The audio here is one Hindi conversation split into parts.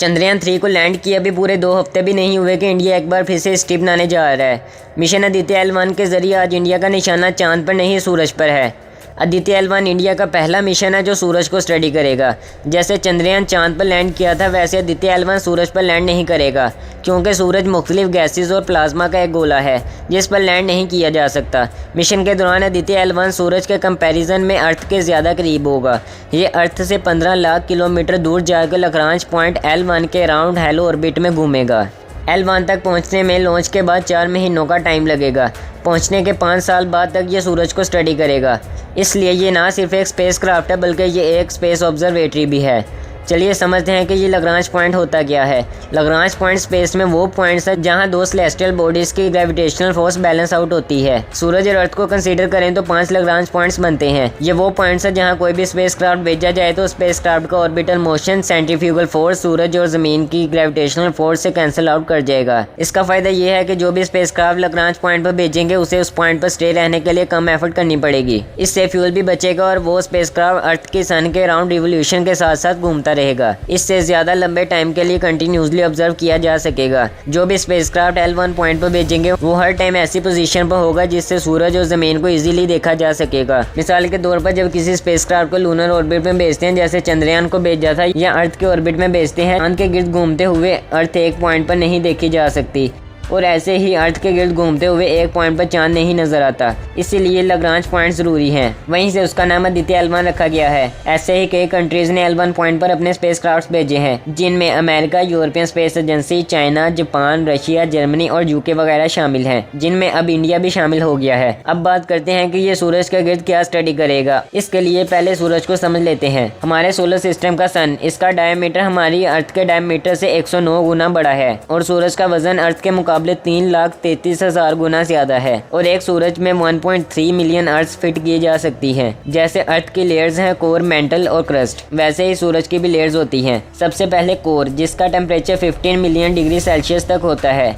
चंद्रयान-3 को लैंड किए अभी पूरे 2 हफ्ते भी नहीं हुए कि इंडिया एक बार फिर से स्टेप बनाने जा रहा है। मिशन आदित्य L1 के जरिए आज इंडिया का निशाना चांद पर नहीं सूरज पर है। आदित्य L1 इंडिया का पहला मिशन है जो सूरज को स्टडी करेगा। जैसे चंद्रयान चांद पर लैंड किया था वैसे आदित्य L1 सूरज पर लैंड नहीं करेगा, क्योंकि सूरज मुख्तलिफ गैसेस और प्लाज्मा का एक गोला है जिस पर लैंड नहीं किया जा सकता। मिशन के दौरान आदित्य L1 सूरज के कंपैरिजन में अर्थ के ज़्यादा करीब होगा। ये अर्थ से 15 लाख किलोमीटर दूर जाकर लग्रांज पॉइंट L1 के अराउंड हेलो ऑर्बिट में घूमेगा। L1 तक पहुंचने में लॉन्च के बाद 4 महीनों का टाइम लगेगा। पहुंचने के 5 साल बाद तक ये सूरज को स्टडी करेगा। इसलिए ये ना सिर्फ एक स्पेस क्राफ्ट है बल्कि ये एक स्पेस ऑब्जर्वेटरी भी है। चलिए समझते हैं कि ये लग्रांज पॉइंट होता क्या है। लग्रांज पॉइंट स्पेस में वो पॉइंट्स है जहां दो सेलेस्टियल बॉडीज़ की ग्रेविटेशनल फोर्स बैलेंस आउट होती है। सूरज और अर्थ को कंसीडर करें तो 5 लग्रांज पॉइंट्स बनते हैं। ये वो पॉइंट्स है जहां कोई भी स्पेस क्राफ्ट भेजा जाए तो स्पेस क्राफ्ट का ऑर्बिटल मोशन, सेंट्रीफ्यूगल फोर्स सूरज और ज़मीन की ग्रेविटेशनल फोर्स से कैंसिल आउट कर जाएगा। इसका फ़ायदा ये है कि जो भी स्पेस क्राफ्ट लग्रांज पॉइंट पर भेजेंगे उसे उस पॉइंट पर स्टे रहने के लिए कम एफर्ट करनी पड़ेगी। इससे फ्यूल भी बचेगा और वो स्पेस क्राफ्ट अर्थ की सन के अराउंड रिवोल्यूशन के साथ साथ घूमता रहेगा। इससे ज़्यादा लंबे टाइम के लिए कंटिन्यूसली ऑब्जर्व किया जा सकेगा। जो भी स्पेसक्राफ्ट L1 पॉइंट पर भेजेंगे वो हर टाइम ऐसी पोजीशन पर होगा जिससे सूरज और ज़मीन को इजीली देखा जा सकेगा। मिसाल के तौर पर जब किसी स्पेसक्राफ्ट को लूनर ऑर्बिट में भेजते हैं, जैसे चंद्रयान को भेजा था, या अर्थ के ऑर्बिट में भेजते हैं, चांद के गिर्द घूमते हुए अर्थ एक पॉइंट पर नहीं देखी जा सकती और ऐसे ही अर्थ के गिर्द घूमते हुए एक पॉइंट पर चांद नहीं नजर आता। इसीलिए लग्रांज पॉइंट ज़रूरी हैं। वहीं से उसका नाम आदित्य L1 रखा गया है। ऐसे ही कई कंट्रीज़ ने L1 पॉइंट पर अपने स्पेस क्राफ्ट भेजे हैं, जिनमें America, European space agency, China, Japan, Russia, Germany और UK वगैरह शामिल हैं, जिनमें अब इंडिया भी शामिल हो गया है। अब बात करते हैं कि ये सूरज के गिर्द क्या स्टडी करेगा। इसके लिए पहले सूरज को समझ लेते हैं। हमारे सोलर सिस्टम का सन, इसका डायमीटर हमारी अर्थ के डायमीटर से 109 गुना बड़ा है और सूरज का वजन अर्थ के मुकाबले 3,33,000 गुना ज्यादा है और एक सूरज में 1.3 मिलियन अर्थ फिट की जा सकती हैं। जैसे अर्थ की लेयर्स हैं कोर, मेंटल और क्रस्ट, वैसे ही सूरज की भी लेयर्स होती हैं। सबसे पहले कोर, जिसका टेम्परेचर 15 मिलियन डिग्री सेल्सियस तक होता है।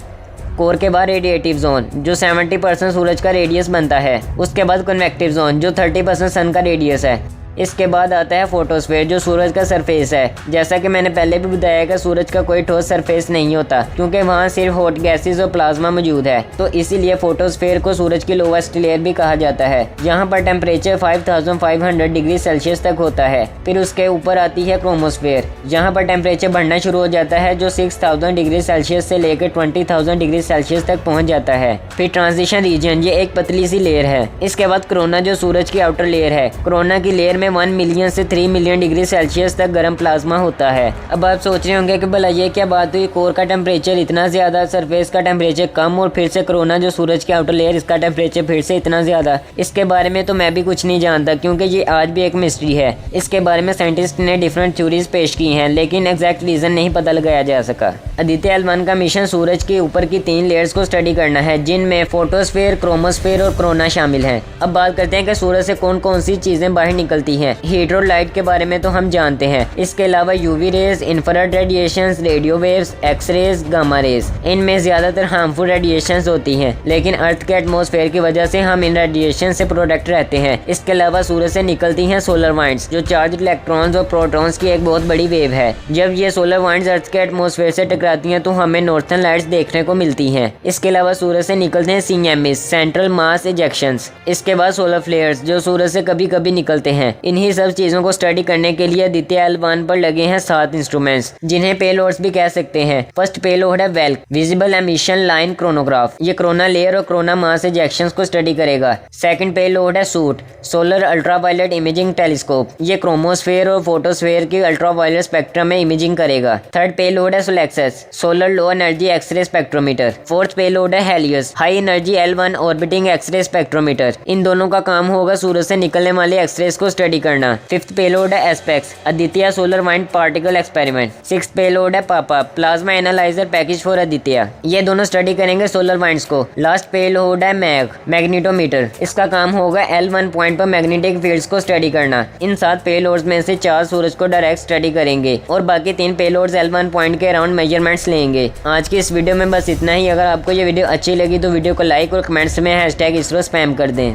कोर के बाद रेडिएटिव जोन जो 70% सूरज का रेडियस बनता है। उसके बाद कन्वेक्टिव जोन जो 30% सन का रेडियस है। इसके बाद आता है फोटोस्फीयर जो सूरज का सरफेस है। जैसा कि मैंने पहले भी बताया कि सूरज का कोई ठोस सरफेस नहीं होता, क्योंकि वहाँ सिर्फ हॉट गैसेस और प्लाज्मा मौजूद है, तो इसीलिए फोटोस्फीयर को सूरज की लोवेस्ट लेयर भी कहा जाता है। यहाँ पर टेम्परेचर 5500 डिग्री सेल्सियस तक होता है। फिर उसके ऊपर आती है क्रोमोस्फीयर। यहाँ पर टेम्परेचर बढ़ना शुरू हो जाता है जो 6000 डिग्री सेल्सियस से लेकर 20,000 डिग्री सेल्सियस तक पहुँच जाता है। फिर ट्रांजिशन रीजन, ये एक पतली सी लेयर है। इसके बाद कोरोना जो सूरज की आउटर लेयर है। कोरोना की लेयर में 1 मिलियन से 3 मिलियन डिग्री सेल्सियस तक गर्म प्लाज्मा होता है। अब आप सोच रहे होंगे कि भला ये क्या बात हुई, कोर का टेम्परेचर इतना ज़्यादा, सरफेस का टेम्परेचर कम और फिर से कोरोना जो सूरज की आउटर लेयर, इसका टेम्परेचर फिर से इतना ज़्यादा। इसके बारे में तो मैं भी कुछ नहीं जानता, क्योंकि ये आज भी एक मिस्ट्री है। इसके बारे में साइंटिस्ट ने डिफरेंट थ्योरीज पेश की हैं, लेकिन एग्जैक्ट रीज़न नहीं पता लगाया जा सका। आदित्य L1 का मिशन सूरज के ऊपर की 3 लेयर्स को स्टडी करना है, जिनमें फोटोस्फीयर, क्रोमोस्फीयर और कोरोना शामिल हैं। अब बात करते हैं कि सूरज से कौन कौन सी चीज़ें बाहर निकलती हैं। हीट और लाइट के बारे में तो हम जानते हैं। इसके अलावा UV rays, infrared radiations, radio waves, X rays, gamma rays, इनमें ज्यादातर हार्मफुल रेडिएशंस होती हैं, लेकिन अर्थ के एटमॉस्फेयर की वजह से हम इन रेडिएशन से प्रोटेक्ट रहते हैं। इसके अलावा सूरज से निकलती हैं सोलर वाइंड्स, जो चार्ज इलेक्ट्रॉन्स और प्रोटॉन्स की एक बहुत बड़ी वेव है। जब ये सोलर वाइंड्स अर्थ के एटमॉस्फेयर से टकराती हैं तो हमें नॉर्थर्न लाइट्स देखने को मिलती हैं। इसके अलावा सूरज से निकलते हैं CMS, सेंट्रल मास इजेक्शंस। इसके बाद सोलर फ्लेयर्स जो सूरज से कभी कभी निकलते हैं। इन्हीं सब चीजों को स्टडी करने के लिए आदित्य L1 पर लगे हैं 7 इंस्ट्रूमेंट्स, जिन्हें पेलोड्स भी कह सकते हैं। फर्स्ट पेलोड है VELC, visible emission line coronagraph. ये कोरोना लेयर और कोरोना मास इजेक्शंस को स्टडी करेगा। सेकंड पेलोड है SUIT, solar ultraviolet imaging telescope. ये क्रोमोस्फेयर और फोटोस्फेयर की अल्ट्रावायलेट स्पेक्ट्रम में इमेजिंग करेगा। थर्ड पेलोड है SoLEXS, solar low energy X ray spectrometer. Fourth payload है HELIOS, high energy L1 orbiting X ray spectrometer. इन दोनों का काम होगा सूरज से निकलने वाले एक्सरेज को स्टडी करना। फिफ्थ पेलोड है ASPEX, Aditya solar wind particle experiment. Sixth payload है पापा, plasma analyser package for Aditya. ये दोनों स्टडी करेंगे सोलर वाइंड्स को। लास्ट पेलोड है मैग्नेटोमीटर। इसका काम होगा L1 पॉइंट पर मैग्नेटिक फील्ड्स को स्टडी करना। इन 7 पेलोड्स में से 4 सूरज को डायरेक्ट स्टडी करेंगे और बाकी 3 पेलोड्स L1 पॉइंट के अराउंड मेजरमेंट्स लेंगे। आज की इस वीडियो में बस इतना ही। अगर आपको ये वीडियो अच्छी लगी तो वीडियो को लाइक और कमेंट्स में #ISRO स्पैम कर दें।